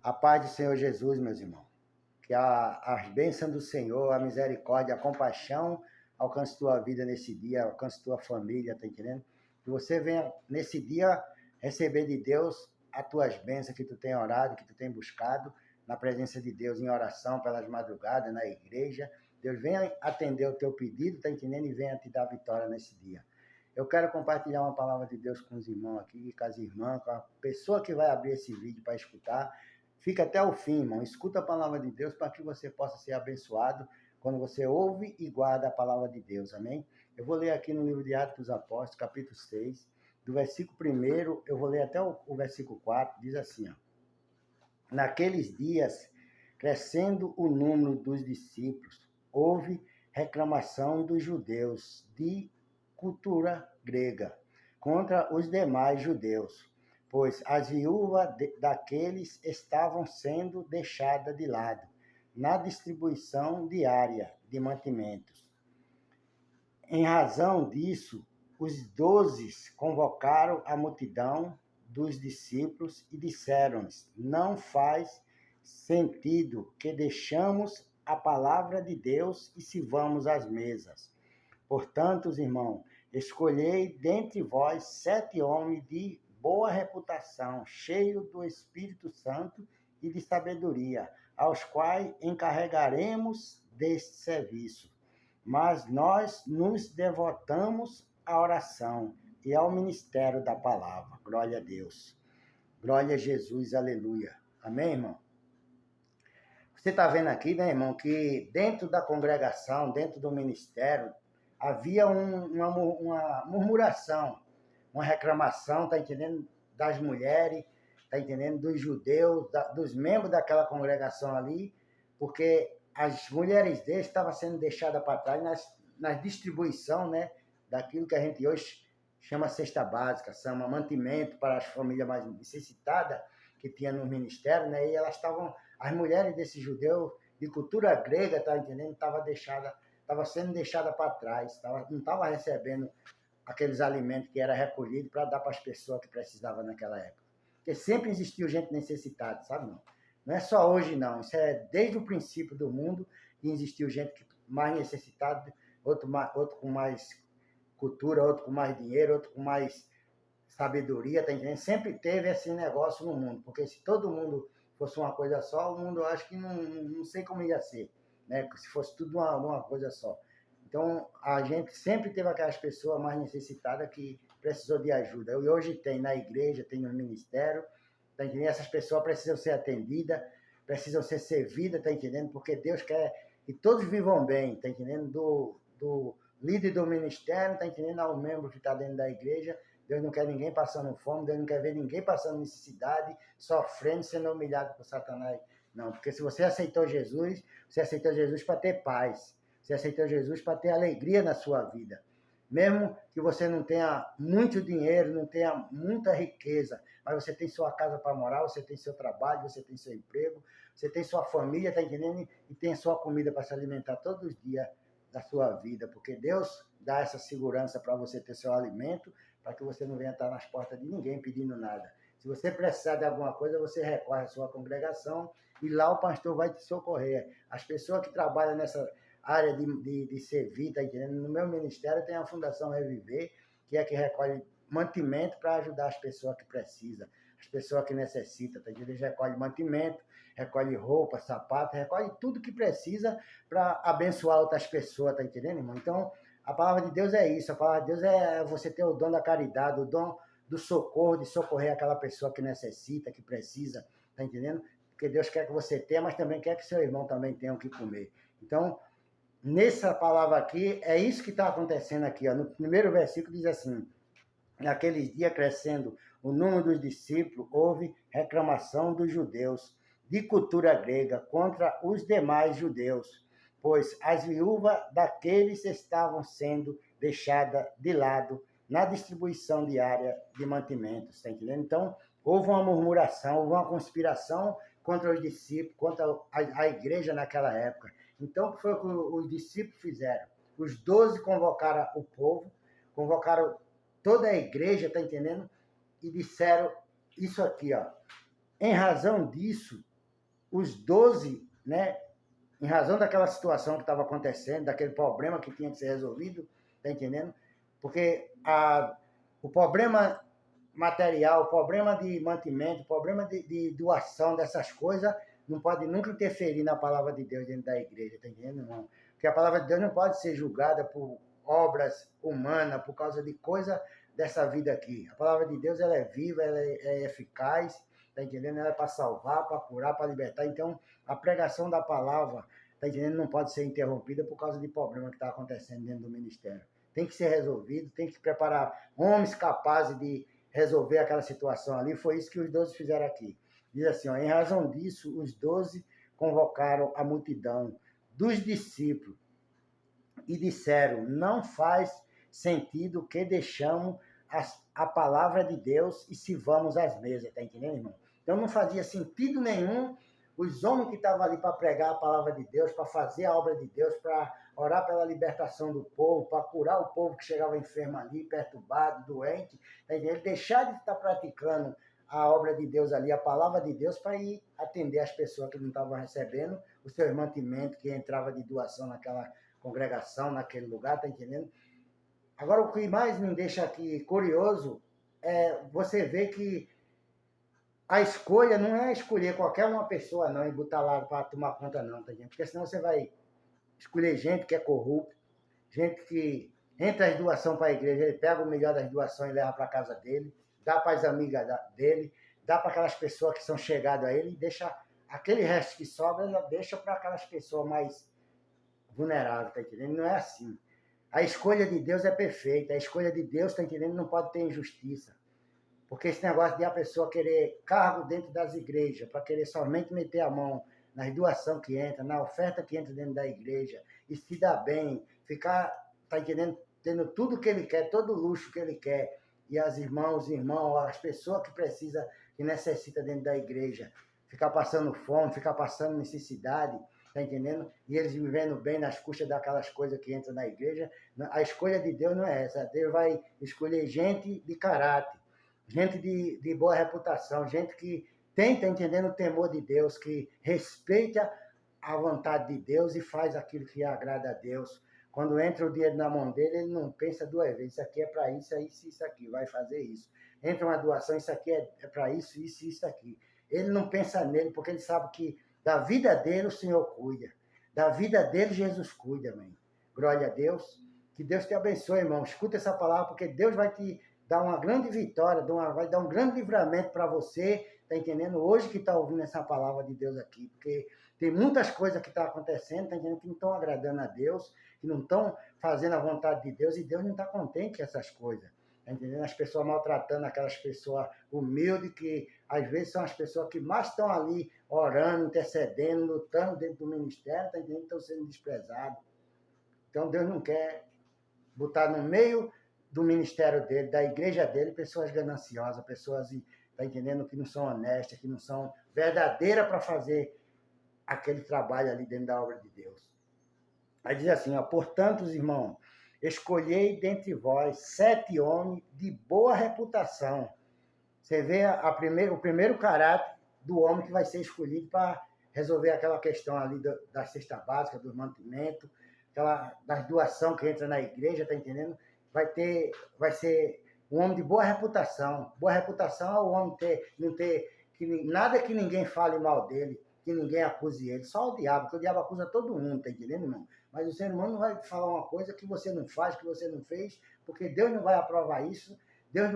A paz do Senhor Jesus, meus irmãos. Que as bênçãos do Senhor, a misericórdia, a compaixão alcance tua vida nesse dia, alcance tua família, tá entendendo? Que você venha nesse dia receber de Deus as tuas bênçãos que tu tem orado, que tu tem buscado na presença de Deus em oração pelas madrugadas, na igreja. Deus venha atender o teu pedido, tá entendendo? E venha te dar vitória nesse dia. Eu quero compartilhar uma palavra de Deus com os irmãos aqui, com as irmãs, com a pessoa que vai abrir esse vídeo para escutar. Fica até o fim, irmão. Escuta a palavra de Deus para que você possa ser abençoado quando você ouve e guarda a palavra de Deus. Amém? Eu vou ler aqui no livro de Atos dos Apóstolos, capítulo 6, do versículo 1, eu vou ler até o versículo 4, diz assim, ó. Naqueles dias, crescendo o número dos discípulos, houve reclamação dos judeus de cultura grega contra os demais judeus, pois as viúvas daqueles estavam sendo deixadas de lado na distribuição diária de mantimentos. Em razão disso, os 12 convocaram a multidão dos discípulos e disseram-lhes: não faz sentido que deixamos a palavra de Deus e sirvamos às mesas. Portanto, irmãos, escolhei dentre vós 7 homens de boa reputação, cheios do Espírito Santo e de sabedoria, aos quais encarregaremos deste serviço. Mas nós nos devotamos à oração e ao ministério da palavra. Glória a Deus. Glória a Jesus, aleluia. Amém, irmão? Você está vendo aqui, né, irmão, que dentro da congregação, dentro do ministério, havia uma murmuração, uma reclamação, tá entendendo? Das mulheres, tá entendendo? Dos judeus, dos membros daquela congregação ali, porque as mulheres deles estavam sendo deixadas para trás na distribuição, né, daquilo que a gente hoje chama cesta básica, chama mantimento para as famílias mais necessitadas que tinha no ministério, né, e elas estavam, as mulheres desses judeus de cultura grega, tá entendendo, estava sendo deixada para trás, não estava recebendo aqueles alimentos que era recolhido para dar para as pessoas que precisavam naquela época. Porque sempre existiu gente necessitada, sabe? Não é só hoje, não. Isso é desde o princípio do mundo que existiu gente mais necessitada, outro com mais cultura, outro com mais dinheiro, outro com mais sabedoria, tá entendendo? Sempre teve esse negócio no mundo, porque se todo mundo fosse uma coisa só, o mundo eu acho que não sei como ia ser, né? Se fosse tudo uma coisa só. Então, a gente sempre teve aquelas pessoas mais necessitadas que precisou de ajuda. E hoje tem na igreja, tem no ministério, tá entendendo? Essas pessoas precisam ser atendidas, precisam ser servidas, tá entendendo? Porque Deus quer que todos vivam bem, tá entendendo? Do líder do ministério, tá entendendo? Ao membro que está dentro da igreja. Deus não quer ninguém passando fome, Deus não quer ver ninguém passando necessidade, sofrendo, sendo humilhado por Satanás. Não, porque se você aceitou Jesus para ter paz. Você aceitou Jesus para ter alegria na sua vida. Mesmo que você não tenha muito dinheiro, não tenha muita riqueza, mas você tem sua casa para morar, você tem seu trabalho, você tem seu emprego, você tem sua família, tá entendendo? E tem sua comida para se alimentar todos os dias da sua vida, porque Deus dá essa segurança para você ter seu alimento, para que você não venha estar nas portas de ninguém pedindo nada. Se você precisar de alguma coisa, você recorre à sua congregação e lá o pastor vai te socorrer. As pessoas que trabalham nessa área de servir, tá entendendo? No meu ministério tem a Fundação Reviver, que é que recolhe mantimento para ajudar as pessoas que precisam, as pessoas que necessitam, tá entendendo? Eles recolhem mantimento, recolhe roupa, sapato, recolhe tudo que precisa para abençoar outras pessoas, tá entendendo, irmão? Então, a palavra de Deus é isso, a palavra de Deus é você ter o dom da caridade, o dom do socorro, de socorrer aquela pessoa que necessita, que precisa, tá entendendo? Porque Deus quer que você tenha, mas também quer que seu irmão também tenha o que comer. Então, nessa palavra aqui, é isso que está acontecendo aqui. Ó. No primeiro versículo diz assim: naqueles dias, crescendo o número dos discípulos, houve reclamação dos judeus de cultura grega contra os demais judeus, pois as viúvas daqueles estavam sendo deixadas de lado na distribuição diária de mantimentos, está entendendo? Então, houve uma murmuração, houve uma conspiração contra os discípulos, contra a igreja naquela época. Então, o que foi que os discípulos fizeram? Os 12 convocaram o povo, convocaram toda a igreja, tá entendendo? E disseram isso aqui, ó. Em razão disso, os 12, né, em razão daquela situação que estava acontecendo, daquele problema que tinha que ser resolvido, tá entendendo? Porque o problema material, o problema de mantimento, o problema de doação dessas coisas, não pode nunca interferir na palavra de Deus dentro da igreja, tá entendendo, irmão? Porque a palavra de Deus não pode ser julgada por obras humanas, por causa de coisa dessa vida aqui. A palavra de Deus, ela é viva, ela é eficaz, tá entendendo? Ela é para salvar, para curar, para libertar. Então, a pregação da palavra, tá entendendo? Não pode ser interrompida por causa de problema que está acontecendo dentro do ministério. Tem que ser resolvido, tem que preparar homens capazes de resolver aquela situação ali. Foi isso que os 12 fizeram aqui. Diz assim, ó, em razão disso, os 12 convocaram a multidão dos discípulos e disseram, não faz sentido que deixamos a palavra de Deus e se vamos às mesas, tá entendendo, irmão? Então não fazia sentido nenhum os homens que estavam ali para pregar a palavra de Deus, para fazer a obra de Deus, para orar pela libertação do povo, para curar o povo que chegava enfermo ali, perturbado, doente, tá entendendo? Ele deixar de estar praticando a obra de Deus ali, a palavra de Deus, para ir atender as pessoas que não estavam recebendo o seu mantimento, que entrava de doação naquela congregação, naquele lugar, tá entendendo? Agora, o que mais me deixa aqui curioso é você ver que a escolha não é escolher qualquer uma pessoa, não, e botar lá para tomar conta, não, tá entendendo? Porque senão você vai escolher gente que é corrupta, gente que entra as doações para a igreja, ele pega o melhor das doações e leva para casa dele, dá para as amigas dele, dá para aquelas pessoas que são chegadas a ele, e deixa aquele resto que sobra, ele deixa para aquelas pessoas mais vulneráveis, tá entendendo? Não é assim. A escolha de Deus é perfeita, a escolha de Deus, tá entendendo? Não pode ter injustiça. Porque esse negócio de a pessoa querer cargo dentro das igrejas, para querer somente meter a mão nas doações que entra, na oferta que entra dentro da igreja, e se dar bem, ficar, tá entendendo? Tendo tudo que ele quer, todo o luxo que ele quer, e as irmãos, as pessoas que precisam, que necessitam dentro da igreja, ficar passando fome, ficar passando necessidade, tá entendendo? E eles vivendo bem nas custas daquelas coisas que entram na igreja. A escolha de Deus não é essa. Deus vai escolher gente de caráter, gente de boa reputação, gente que tem, tá entendendo, o temor de Deus, que respeita a vontade de Deus e faz aquilo que agrada a Deus. Quando entra o dinheiro na mão dele, ele não pensa duas vezes, isso aqui é para isso, isso aqui, vai fazer isso. Entra uma doação, isso aqui é para isso aqui. Ele não pensa nele, porque ele sabe que da vida dele o Senhor cuida. Da vida dele Jesus cuida, mãe. Glória a Deus. Que Deus te abençoe, irmão. Escuta essa palavra, porque Deus vai te dar uma grande vitória, vai dar um grande livramento para você, tá entendendo? Hoje que está ouvindo essa palavra de Deus aqui, porque tem muitas coisas que estão acontecendo, tá entendendo? Que não estão agradando a Deus, que não estão fazendo a vontade de Deus, e Deus não está contente com essas coisas. Tá entendendo? As pessoas maltratando aquelas pessoas humildes, que às vezes são as pessoas que mais estão ali orando, intercedendo, lutando dentro do ministério, tá entendendo? Estão sendo desprezados. Então Deus não quer botar no meio do ministério dele, da igreja dele, pessoas gananciosas, pessoas, tá entendendo, que não são honestas, que não são verdadeiras para fazer aquele trabalho ali dentro da obra de Deus. Aí diz assim, ó, portanto, irmãos, escolhei dentre vós 7 homens de boa reputação. Você vê o primeiro caráter do homem que vai ser escolhido para resolver aquela questão ali da cesta básica, do mantimento, das doações que entra na igreja, tá entendendo? Vai ser um homem de boa reputação. Boa reputação é o homem não ter nada que ninguém fale mal dele, que ninguém acuse ele. Só o diabo, porque o diabo acusa todo mundo, tá entendendo, irmão? Mas o ser humano não vai falar uma coisa que você não faz, que você não fez, porque Deus não vai aprovar isso. Deus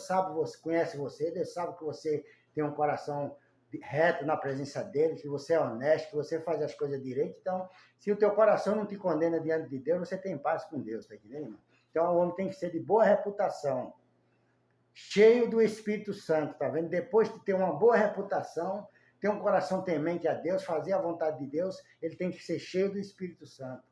sabe, conhece você, Deus sabe que você tem um coração reto na presença dele, que você é honesto, que você faz as coisas direito. Então, se o teu coração não te condena diante de Deus, você tem paz com Deus, tá entendendo, irmão? Então, o homem tem que ser de boa reputação, cheio do Espírito Santo, tá vendo? Depois de ter uma boa reputação, ter um coração temente a Deus, fazer a vontade de Deus, ele tem que ser cheio do Espírito Santo.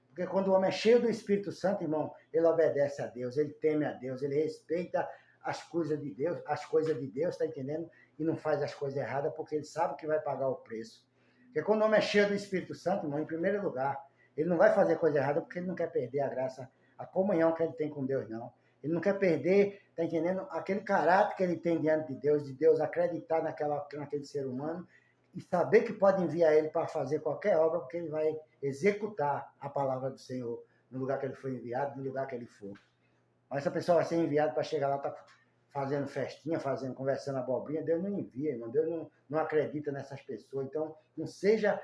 Porque quando o homem é cheio do Espírito Santo, irmão, ele obedece a Deus, ele teme a Deus, ele respeita as coisas de Deus, tá entendendo? E não faz as coisas erradas, porque ele sabe que vai pagar o preço. Porque quando o homem é cheio do Espírito Santo, irmão, em primeiro lugar, ele não vai fazer coisa errada porque ele não quer perder a graça, a comunhão que ele tem com Deus, não. Ele não quer perder, tá entendendo? Aquele caráter que ele tem diante de Deus acreditar naquele ser humano, e saber que pode enviar ele para fazer qualquer obra, porque ele vai executar a palavra do Senhor no lugar que ele foi enviado, no lugar que ele for. Mas essa pessoa vai ser enviada para chegar lá, tá fazendo festinha, conversando abobrinha, Deus não envia, irmão. Deus não acredita nessas pessoas. Então, não seja,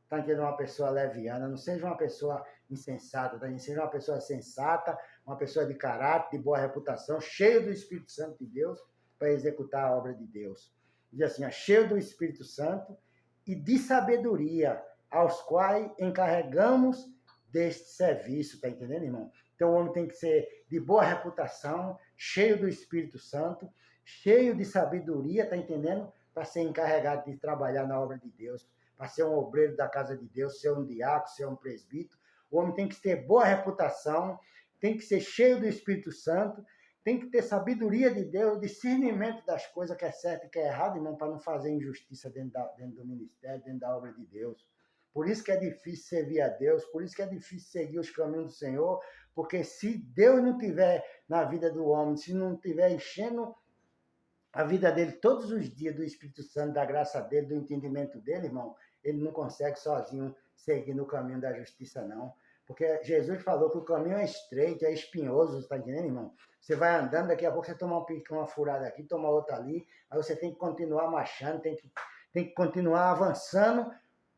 tá entendendo, uma pessoa leviana, não seja uma pessoa insensata, tá? Seja uma pessoa sensata, uma pessoa de caráter, de boa reputação, cheio do Espírito Santo de Deus, para executar a obra de Deus. Diz assim, cheio do Espírito Santo e de sabedoria, aos quais encarregamos deste serviço, tá entendendo, irmão? Então, o homem tem que ser de boa reputação, cheio do Espírito Santo, cheio de sabedoria, tá entendendo? Para ser encarregado de trabalhar na obra de Deus, para ser um obreiro da casa de Deus, ser um diácono, ser um presbítero. O homem tem que ter boa reputação, tem que ser cheio do Espírito Santo, tem que ter sabedoria de Deus, discernimento das coisas que é certo e que é errado, irmão, para não fazer injustiça dentro do ministério, dentro da obra de Deus. Por isso que é difícil servir a Deus, por isso que é difícil seguir os caminhos do Senhor, porque se Deus não tiver na vida do homem, se não tiver enchendo a vida dele todos os dias do Espírito Santo, da graça dele, do entendimento dele, irmão, ele não consegue sozinho seguir no caminho da justiça, não. Porque Jesus falou que o caminho é estreito, é espinhoso, tá entendendo, irmão? Você vai andando, daqui a pouco você toma uma furada aqui, toma outra ali, aí você tem que continuar marchando, tem que continuar avançando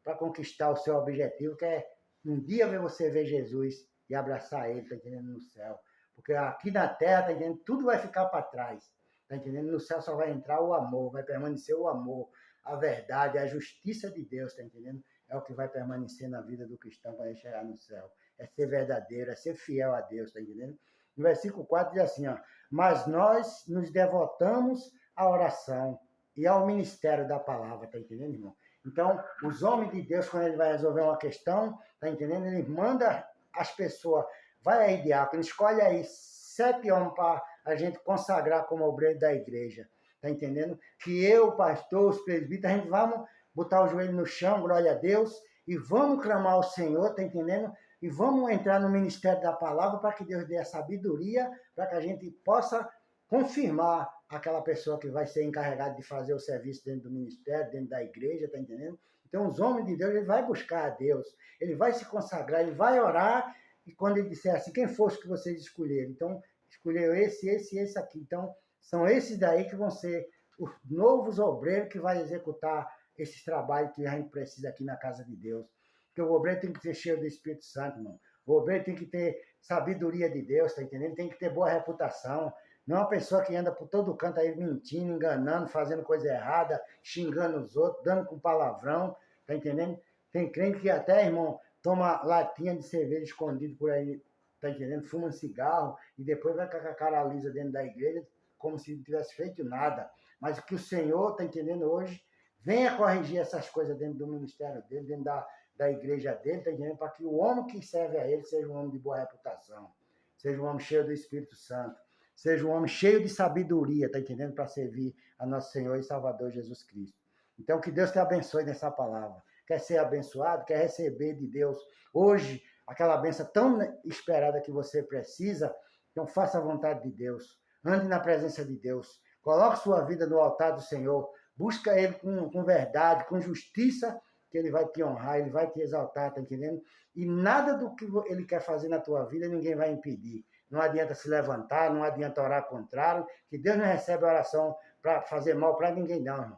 para conquistar o seu objetivo, que é um dia você ver Jesus e abraçar ele, tá entendendo, no céu. Porque aqui na terra, tá entendendo, tudo vai ficar para trás, tá entendendo? No céu só vai entrar o amor, vai permanecer o amor, a verdade, a justiça de Deus, tá entendendo? É o que vai permanecer na vida do cristão para ele chegar no céu. É ser verdadeiro, é ser fiel a Deus, tá entendendo? No versículo 4 diz assim, mas nós nos devotamos à oração e ao ministério da palavra, tá entendendo, irmão? Então, os homens de Deus, quando ele vai resolver uma questão, tá entendendo? Ele manda as pessoas, vai aí, diácono, escolhe aí 7 homens para a gente consagrar como obreiro da igreja, tá entendendo? Que eu, pastor, os presbíteros, a gente vamos botar o joelho no chão, glória a Deus, e vamos clamar ao Senhor, tá entendendo? E vamos entrar no ministério da palavra para que Deus dê a sabedoria, para que a gente possa confirmar aquela pessoa que vai ser encarregada de fazer o serviço dentro do ministério, dentro da igreja, tá entendendo? Então, os homens de Deus, ele vai buscar a Deus, ele vai se consagrar, ele vai orar, e quando ele disser assim, quem fosse que vocês escolheram? Então, escolheu esse e esse aqui. Então, são esses daí que vão ser os novos obreiros que vai executar esses trabalhos que a gente precisa aqui na casa de Deus. Porque o obreiro tem que ser cheio do Espírito Santo, irmão. O obreiro tem que ter sabedoria de Deus, tá entendendo? Tem que ter boa reputação. Não é uma pessoa que anda por todo canto aí mentindo, enganando, fazendo coisa errada, xingando os outros, dando com palavrão, tá entendendo? Tem crente que até, irmão, toma latinha de cerveja escondido por aí, tá entendendo? Fuma um cigarro e depois vai com a cara lisa dentro da igreja, como se não tivesse feito nada. Mas o que o Senhor, tá entendendo, hoje, venha corrigir essas coisas dentro do ministério dele, dentro da igreja dele, tá entendendo? Para que o homem que serve a ele seja um homem de boa reputação, seja um homem cheio do Espírito Santo, seja um homem cheio de sabedoria, tá entendendo? Para servir a nosso Senhor e Salvador Jesus Cristo. Então, que Deus te abençoe nessa palavra. Quer ser abençoado? Quer receber de Deus hoje aquela benção tão esperada que você precisa? Então, faça a vontade de Deus. Ande na presença de Deus. Coloque sua vida no altar do Senhor. Busca Ele com verdade, com justiça, que Ele vai te honrar, Ele vai te exaltar, tá entendendo? E nada do que Ele quer fazer na tua vida, ninguém vai impedir. Não adianta se levantar, não adianta orar contrário, que Deus não recebe oração para fazer mal para ninguém, não, irmão.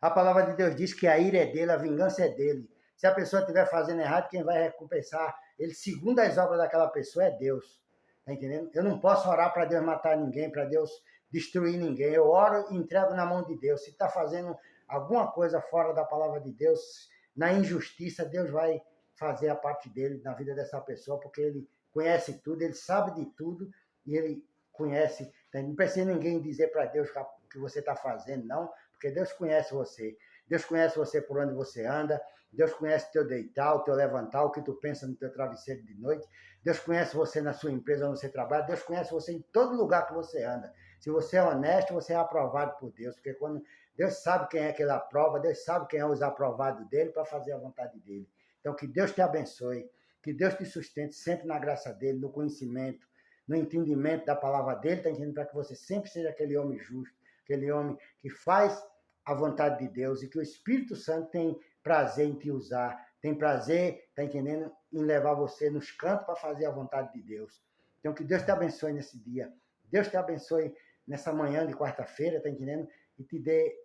A palavra de Deus diz que a ira é dele, a vingança é dele. Se a pessoa estiver fazendo errado, quem vai recompensar ele, segundo as obras daquela pessoa, é Deus. Tá entendendo? Eu não posso orar para Deus matar ninguém, para Deus destruir ninguém. Eu oro e entrego na mão de Deus. Se está fazendo alguma coisa fora da palavra de Deus, na injustiça, Deus vai fazer a parte dele na vida dessa pessoa, porque ele conhece tudo, ele sabe de tudo e ele conhece. Não precisa ninguém dizer para Deus o que você está fazendo, não, porque Deus conhece você. Deus conhece você por onde você anda. Deus conhece o teu deitar, o teu levantar, o que tu pensa no teu travesseiro de noite. Deus conhece você na sua empresa onde você trabalha. Deus conhece você em todo lugar que você anda. Se você é honesto, você é aprovado por Deus. Porque quando Deus sabe quem é que ele aprova, Deus sabe quem é os aprovados dele para fazer a vontade dele. Então, que Deus te abençoe. Que Deus te sustente sempre na graça dele, no conhecimento, no entendimento da palavra dele, tá entendendo? Para que você sempre seja aquele homem justo, aquele homem que faz a vontade de Deus e que o Espírito Santo tem prazer em te usar, tem prazer, tá entendendo, em levar você nos cantos para fazer a vontade de Deus. Então, que Deus te abençoe nesse dia. Deus te abençoe nessa manhã de quarta-feira, tá entendendo? E te dê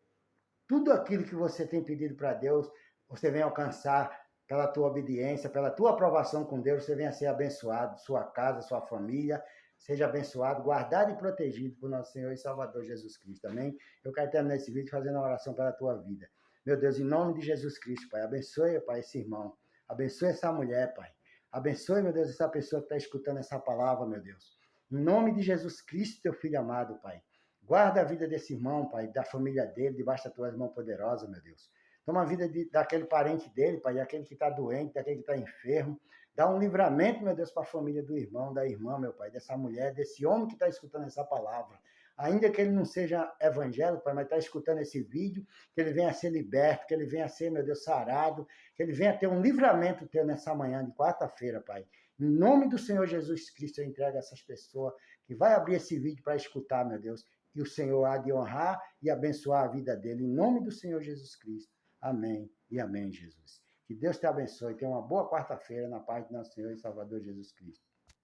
tudo aquilo que você tem pedido para Deus, você vem alcançar pela tua obediência, pela tua aprovação com Deus, você venha ser abençoado, sua casa, sua família, seja abençoado, guardado e protegido por nosso Senhor e Salvador Jesus Cristo, amém? Eu quero terminar esse vídeo fazendo uma oração pela tua vida. Meu Deus, em nome de Jesus Cristo, Pai, abençoe, Pai, esse irmão, abençoe essa mulher, Pai, abençoe, meu Deus, essa pessoa que está escutando essa palavra, meu Deus. Em nome de Jesus Cristo, teu Filho amado, Pai. Guarda a vida desse irmão, Pai, da família dele, debaixo das tuas mãos poderosas, meu Deus. Toma a vida daquele parente dele, Pai, daquele que está doente, daquele que está enfermo. Dá um livramento, meu Deus, para a família do irmão, da irmã, meu Pai, dessa mulher, desse homem que está escutando essa palavra. Ainda que ele não seja evangélico, Pai, mas está escutando esse vídeo, que ele venha a ser liberto, que ele venha a ser, meu Deus, sarado, que ele venha a ter um livramento teu nessa manhã de quarta-feira, Pai. Em nome do Senhor Jesus Cristo, eu entrego a essas pessoas que vai abrir esse vídeo para escutar, meu Deus. E o Senhor há de honrar e abençoar a vida dele, em nome do Senhor Jesus Cristo. Amém e amém, Jesus. Que Deus te abençoe. Tenha uma boa quarta-feira na paz de nosso Senhor e Salvador Jesus Cristo.